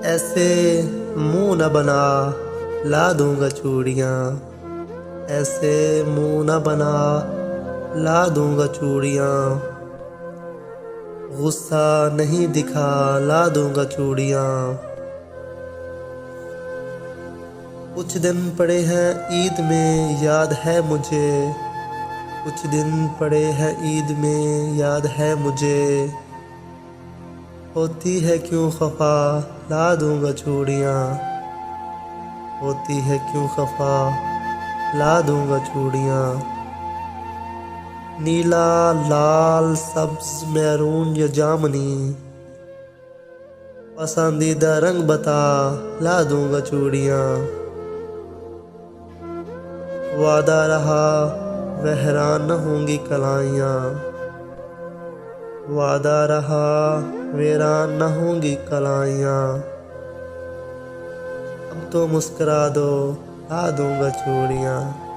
ऐसे मुंह न बना, ला दूंगा चूड़ियाँ। ऐसे मुंह न बना, ला दूंगा चूड़ियाँ। गुस्सा नहीं दिखा, ला दूंगा चूड़ियाँ। कुछ दिन पड़े हैं ईद में, याद है मुझे। कुछ दिन पड़े हैं ईद में, याद है मुझे। होती है क्यों खफा, ला दूंगा चूड़ियाँ। होती है क्यों खफा, ला दूंगा चूड़ियाँ। नीला, लाल, सब्ज, मैरून या जामनी, पसंदीदा रंग बता, ला दूंगा चूड़ियाँ। वादा रहा वहरान न होंगी कलाइयाँ। वादा रहा वीरान न होंगी कलाइयाँ। अब तो मुस्कुरा दो, ला दूंगा चूड़ियाँ।